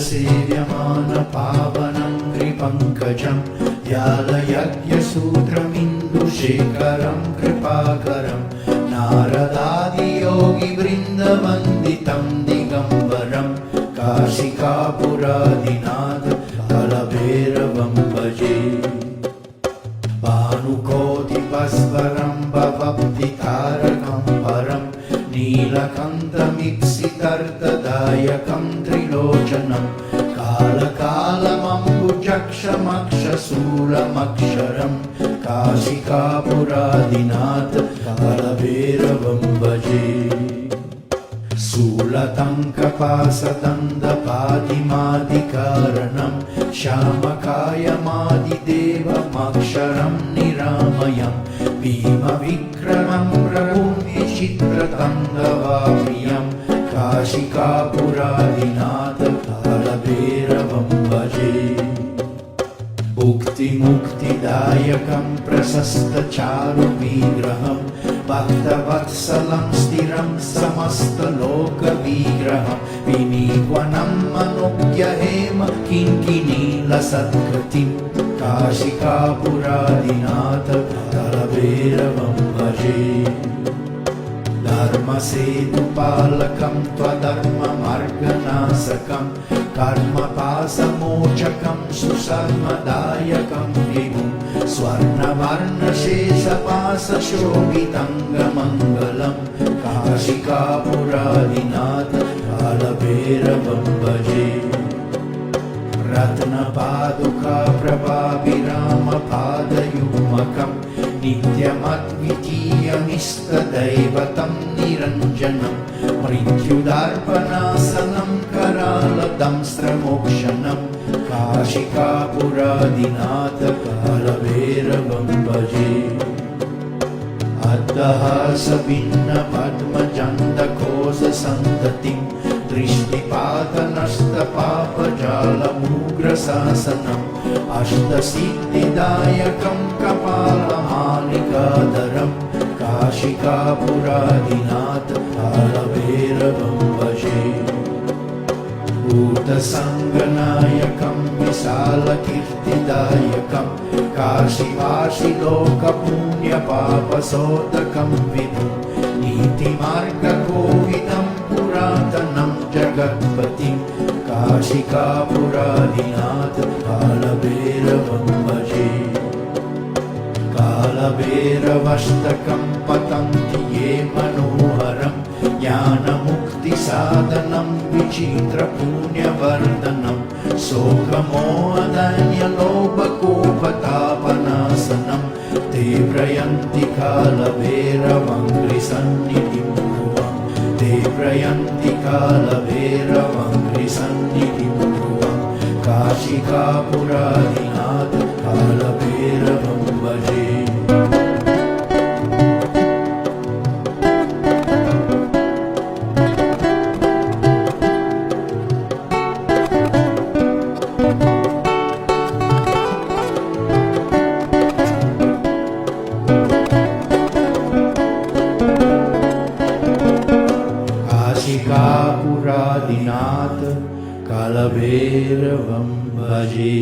सेव्यमान पावनं कृपङ्कजं व्यालयज्ञसूत्रमिन्दुशेखरं कृपाकरं नारदादियोगिवृन्दवन्दितं दिगम्बरं काशिकापुरादिनाथ कलभैरवं भजे। भानुकोटिपस्वरं भवब्धितारकं परं नीलकण्ठमीप्सितर्थदायकं त्रिलोचनं कालकालमम्बुजक्षमक्षशूलमक्षरं काशिकापुरादिनाथ कालभैरवं भजे। शूलतङ्कपासदन्तपादिमादिकारणं श्यामकायमादिदेवमक्षरं निरामयं भीमविक्रमं प्रभुं विचित्रतङ्गवाप्रियं काशिकापुरादिनाथ कालभैरवं भजे। भुक्तिमुक्तिदायकं प्रशस्तचारुविग्रहं भक्तवत्सलं स्थिरं समस्तलोकविग्रहं विनीवनं मनोज्ञहेम किङ्किणीलसत्कृतिं काशिकापुरादिनाथ कालभैरवं भजे। धर्मसेतुपालकं त्वधर्ममार्गनाशकं कर्मपाशमोचकं सुशर्मदायकं विभुं स्वर्णवर्णशेषपाशशोभितङ्गमङ्गलं काशिकापुरादिनाथ कालभैरवं भजे। रत्नपादुका प्रभाभिरामपादयुग्मकं नित्यमद्वितीयमिष्टदैवतं निरञ्जनं मृत्युदार्पणासनं करालदंस्त्रमोक्षणं काशिकापुरादिनाथ कालभैरवं भजे। अट्टहासभिन्नपद्मजन्दकोशसन्ततिं दृष्टिपातनस्तपापजालमुग्रशासनम् अष्टसिद्धिदायकं कपालमालिकाधरं काशिकापुरादिनाथ कालभैरवं भजे। भूतसङ्गनायकं विशालकीर्तिदायकं काशीवासिलोकपुण्यपापशोधकं विभुं नीतिमार्गकोविदं पुरातनं जगत्पतिं काशिकापुरादिनाथ कालभैरवं भजे। कालभैरवाष्टकं पतन्ति ये मनोहरं ज्ञानमुक्तिसाधनं विचित्रपुण्यवर्धनं शोकमोहदन्यलोभकोपतापनाशनं ते प्रयन्ति कालभैरवङ्घ्रिसन्निधिं ध्रुवं ते प्रयन्ति कालभैरवङ्घ्रिसन्निधिं ध्रुवं काशिकापुरादिनाथ कालभैरवं भजे। काशिकापुरादिनाथ कालभैरवं भजे।